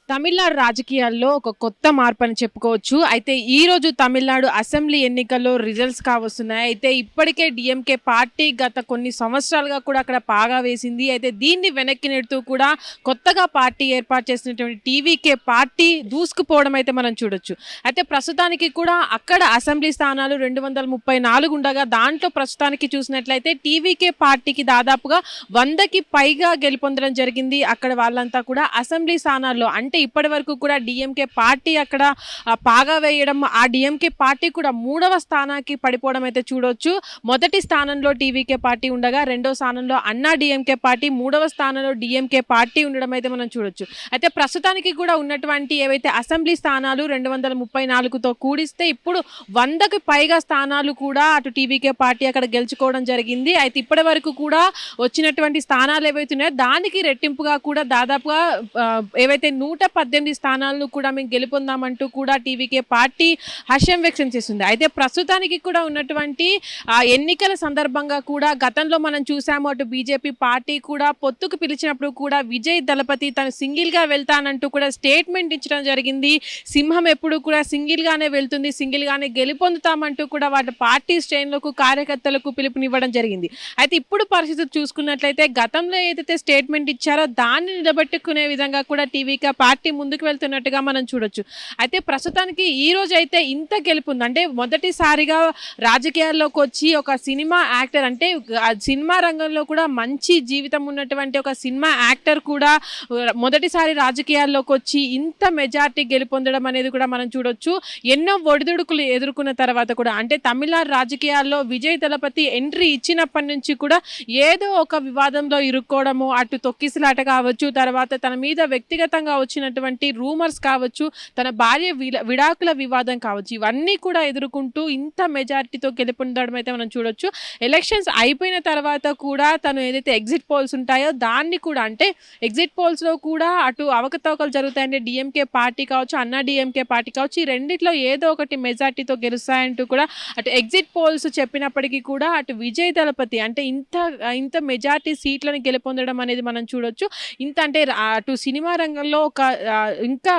తమిళనాడు రాజకీయాల్లో ఒక కొత్త మార్పు అని చెప్పుకోవచ్చు. అయితే ఈ రోజు తమిళనాడు అసెంబ్లీ ఎన్నికల్లో రిజల్ట్స్ కావస్తున్నాయి. అయితే ఇప్పటికే డీఎంకే పార్టీ గత కొన్ని సంవత్సరాలుగా కూడా అక్కడ పాగా వేసింది. అయితే దీన్ని వెనక్కి నెడుతూ కూడా కొత్తగా పార్టీ ఏర్పాటు చేసినటువంటి టీవీకే పార్టీ దూసుకుపోవడం అయితే మనం చూడొచ్చు. అయితే ప్రస్తుతానికి కూడా అక్కడ అసెంబ్లీ స్థానాలు 234 ఉండగా దాంట్లో ప్రస్తుతానికి చూసినట్లయితే టీవీకే పార్టీకి దాదాపుగా 100కి పైగా గెలుపొందడం జరిగింది. అక్కడ వాళ్ళంతా కూడా అసెంబ్లీ స్థానాల్లో అంటే ఇప్పటి వరకు కూడా డిఎంకే పార్టీ అక్కడ పాగా వేయడం, ఆ డిఎంకే పార్టీ కూడా 3వ స్థానానికి పడిపోవడం అయితే చూడొచ్చు. మొదటి స్థానంలో టీవీకే పార్టీ ఉండగా రెండో స్థానంలో అన్నా డిఎంకే పార్టీ, 3వ స్థానంలో డిఎంకే పార్టీ ఉండడం అయితే మనం చూడొచ్చు. అయితే ప్రస్తుతానికి కూడా ఉన్నటువంటి ఏవైతే అసెంబ్లీ స్థానాలు 234తో కూడిస్తే ఇప్పుడు 100కి పైగా స్థానాలు కూడా అటు టీవీకే పార్టీ అక్కడ గెలుచుకోవడం జరిగింది. అయితే ఇప్పటి వరకు కూడా వచ్చినటువంటి స్థానాలు ఏవైతే ఉన్నాయో దానికి రెట్టింపుగా కూడా దాదాపుగా ఏవైతే 118 స్థానాలను కూడా మేము గెలుపొందామంటూ కూడా టీవీకే పార్టీ హర్షం వ్యక్తం చేస్తుంది. అయితే ప్రస్తుతానికి కూడా ఉన్నటువంటి ఎన్నికల సందర్భంగా కూడా గతంలో మనం చూసాము, అటు బీజేపీ పార్టీ కూడా పొత్తుకు పిలిచినప్పుడు కూడా విజయ్ దళపతి తను సింగిల్గా వెళ్తానంటూ కూడా స్టేట్మెంట్ ఇచ్చడం జరిగింది. సింహం ఎప్పుడు కూడా సింగిల్గానే వెళ్తుంది, సింగిల్గానే గెలుపొందుతామంటూ కూడా వాటి పార్టీ శ్రేణులకు కార్యకర్తలకు పిలుపునివ్వడం జరిగింది. అయితే ఇప్పుడు పరిస్థితి చూసుకున్నట్లయితే గతంలో ఏదైతే స్టేట్మెంట్ ఇచ్చారో దాన్ని నిలబెట్టుకునే విధంగా కూడా టీవీకే పార్టీ ముందుకు వెళ్తున్నట్టుగా మనం చూడొచ్చు. అయితే ప్రస్తుతానికి ఈ రోజు అయితే ఇంత గెలుపుంది అంటే మొదటిసారిగా రాజకీయాల్లోకి వచ్చి ఒక సినిమా యాక్టర్ అంటే సినిమా రంగంలో కూడా మంచి జీవితం ఉన్నటువంటి ఒక సినిమా యాక్టర్ కూడా మొదటిసారి రాజకీయాల్లోకి వచ్చి ఇంత మెజార్టీ గెలుపొందడం అనేది కూడా మనం చూడొచ్చు. ఎన్నో ఒడిదుడుకులు ఎదుర్కొన్న తర్వాత కూడా అంటే తమిళనాడు రాజకీయాల్లో విజయ్ దళపతి ఎంట్రీ ఇచ్చినప్పటి నుంచి కూడా ఏదో ఒక వివాదంలో ఇరుక్కోవడము, అటు తొక్కిసలాట కావచ్చు, తర్వాత తన మీద వ్యక్తిగతంగా వచ్చినటువంటి రూమర్స్ కావచ్చు, తన భార్య విడాకుల వివాదం కావచ్చు, ఇవన్నీ కూడా ఎదుర్కొంటూ ఇంత మెజారిటీతో గెలుపొందడం అయితే మనం చూడొచ్చు. ఎలక్షన్స్ అయిపోయిన తర్వాత కూడా తను ఏదైతే ఎగ్జిట్ పోల్స్ ఉంటాయో దాన్ని కూడా అంటే ఎగ్జిట్ పోల్స్లో కూడా అటు అవకతవకలు జరుగుతాయంటే డిఎంకే పార్టీ కావచ్చు, అన్నా డిఎంకే పార్టీ కావచ్చు, ఈ రెండిట్లో ఏదో ఒకటి మెజారిటీతో గెలుస్తాయంటూ కూడా అటు ఎగ్జిట్ పోల్స్ చెప్పినప్పటికీ కూడా అటు విజయ్ దళపతి అంటే ఇంత మెజారిటీ సీట్లను గెలుపొందడం అనేది మనం చూడొచ్చు. ఇంత అంటే అటు సినిమా రంగంలో ఒక ఇంకా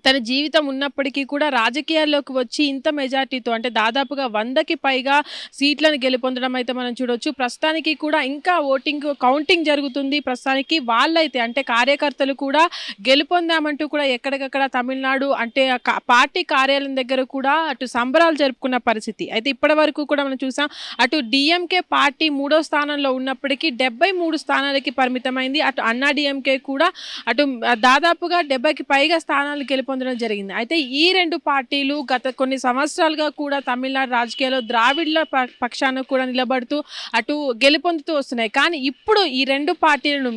తన జీవితం ఉన్నప్పటికీ కూడా రాజకీయాల్లోకి వచ్చి ఇంత మెజార్టీతో అంటే దాదాపుగా 100కి పైగా సీట్లను గెలుపొందడం అయితే మనం చూడొచ్చు. ప్రస్తుతానికి కూడా ఇంకా కౌంటింగ్ జరుగుతుంది. ప్రస్తుతానికి వాళ్ళైతే అంటే కార్యకర్తలు కూడా గెలుపొందామంటూ కూడా ఎక్కడికక్కడ తమిళనాడు అంటే పార్టీ కార్యాలయం దగ్గర కూడా అటు సంబరాలు జరుపుకున్న పరిస్థితి అయితే ఇప్పటి వరకు కూడా మనం చూసాం. అటు డిఎంకే పార్టీ 3వ స్థానంలో ఉన్నప్పటికీ 73 స్థానాలకి పరిమితమైంది. అటు అన్నా డిఎంకే కూడా అటు దాదాపుగా 70కి పైగా స్థానాలు పొందడం జరిగింది. అయితే ఈ రెండు పార్టీలు గత కొన్ని సంవత్సరాలుగా కూడా తమిళనాడు రాజకీయాల్లో ద్రావిడ్ల పక్షాన కూడా నిలబడుతూ అటు గెలుపొందుతూ వస్తున్నాయి. కానీ ఇప్పుడు ఈ రెండు పార్టీలను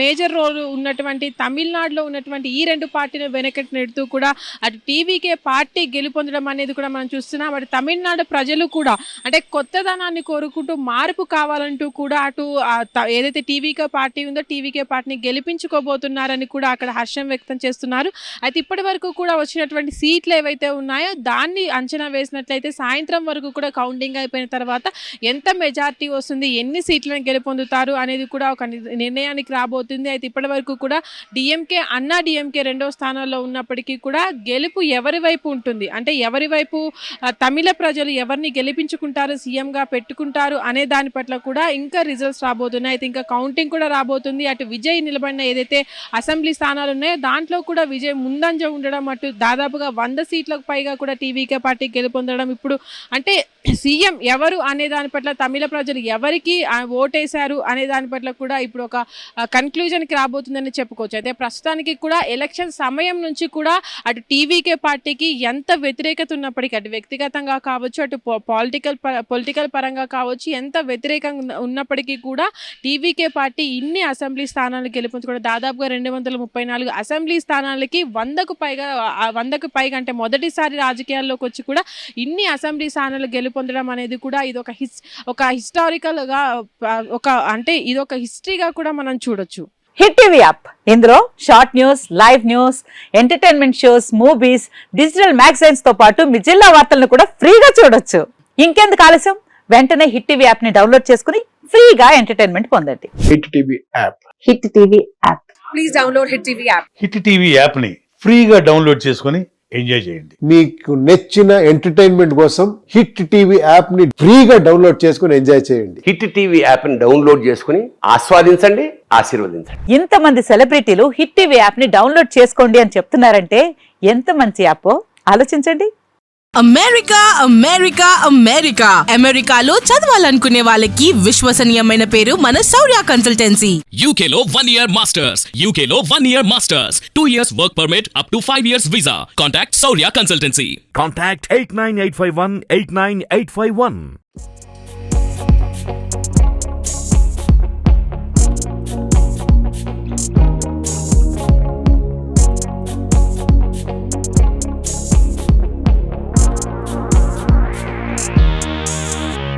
మేజర్ రోల్ ఉన్నటువంటి తమిళనాడులో ఉన్నటువంటి ఈ రెండు పార్టీలను వెనకటి నెడుతూ కూడా అటు టీవీకే పార్టీ గెలుపొందడం అనేది కూడా మనం చూస్తున్నాం. అటు తమిళనాడు ప్రజలు కూడా అంటే కొత్తదనాన్ని కోరుకుంటూ మార్పు కావాలంటూ కూడా అటు ఏదైతే టీవీకే పార్టీ ఉందో టీవీకే పార్టీని గెలిపించుకోబోతున్నారని కూడా అక్కడ హర్షం వ్యక్తం చేస్తున్నారు. అయితే ఇప్పటి వరకు కూడా వచ్చినటువంటి సీట్లు ఏవైతే ఉన్నాయో దాన్ని అంచనా వేసినట్లయితే సాయంత్రం వరకు కూడా కౌంటింగ్ అయిపోయిన తర్వాత ఎంత మెజార్టీ వస్తుంది, ఎన్ని సీట్లను గెలుపొందుతారు అనేది కూడా ఒక నిర్ణయానికి రాబోతుంది. అయితే ఇప్పటి వరకు కూడా డిఎంకే అన్నా డిఎంకే 2వ స్థానంలో ఉన్నప్పటికీ కూడా గెలుపు ఎవరి వైపు ఉంటుంది అంటే ఎవరి వైపు తమిళ ప్రజలు ఎవరిని గెలిపించుకుంటారు, సీఎంగా పెట్టుకుంటారు అనే దాని పట్ల కూడా ఇంకా రిజల్ట్స్ రాబోతున్నాయి. అయితే ఇంకా కౌంటింగ్ కూడా రాబోతుంది. అటు విజయ్ నిలబడిన ఏదైతే అసెంబ్లీ స్థానాలు ఉన్నాయో దాంట్లో కూడా విజయ్ ముందంజ ఉండడం, అటు దాదాపుగా 100 సీట్లకు పైగా కూడా టీవీకే పార్టీ గెలుపొందడం. ఇప్పుడు అంటే సీఎం ఎవరు అనే దాని పట్ల తమిళ ప్రజలు ఎవరికి ఓటేశారు అనే దాని పట్ల కూడా ఇప్పుడు ఒక కన్క్లూజన్కి రాబోతుందని చెప్పుకోవచ్చు. అయితే ప్రస్తుతానికి కూడా ఎలక్షన్ సమయం నుంచి కూడా అటు టీవీకే పార్టీకి ఎంత వ్యతిరేకత ఉన్నప్పటికీ అటు వ్యక్తిగతంగా కావచ్చు, అటు పొలిటికల్ పరంగా కావచ్చు, ఎంత వ్యతిరేకంగా ఉన్నప్పటికీ కూడా టీవీకే పార్టీ ఇన్ని అసెంబ్లీ స్థానాలు గెలుపొందుకోవడం దాదాపుగా 234 అసెంబ్లీ స్థానాలకి 100కు పైగా అంటే మొదటిసారి రాజకీయాల్లోకి వచ్చి కూడా ఇన్ని అసెంబ్లీ స్థానాలు గెలుపొందడం అనేది కూడా ఇది ఒక హిస్టారికల్గా ఇది ఒక హిస్టరీగా కూడా మనం చూడొచ్చు. హిట్ టీవీ యాప్ ఇందులో short news, live news, entertainment shows, movies, digital magazines తో పాటు మీ జిల్లా వార్తలను కూడా ఫ్రీగా చూడొచ్చు. ఇంకెందుకు ఆలస్యం, వెంటనే హిట్ టీవీ యాప్ ని డౌన్లోడ్ చేసుకుని ఫ్రీగా ఎంటర్టైన్మెంట్ పొందండి. Hit TV app. Hit TV app please download Hit TV app. Hit TV యాప్ని ఫ్రీగా డౌన్లోడ్ చేసుకొని ఎంజాయ్ చేయండి. మీకు నచ్చిన ఎంటర్టైన్మెంట్ కోసం హిట్ టీవీ యాప్ ని ఫ్రీగా డౌన్లోడ్ చేసుకుని ఎంజాయ్ చేయండి. హిట్ టీవీ యాప్ని డౌన్లోడ్ చేసుకుని ఆస్వాదించండి, ఆశీర్వదించండి. ఇంతమంది సెలబ్రిటీలు హిట్ టీవీ యాప్ ని డౌన్లోడ్ చేసుకోండి అని చెప్తున్నారంటే ఎంత మంచి యాప్ ఆలోచించండి. అమెరికా అమెరికా అమెరికా అమెరికాలో చదవాలనుకునే వాళ్ళకి విశ్వసనీయమైన పేరు మన శౌర్య కన్సల్టెన్సీ. UK లో 1 year masters. UK లో 1 year masters. 2 years work permit up to 5 years visa. Contact Saurya Consultancy. Contact 89851 89851.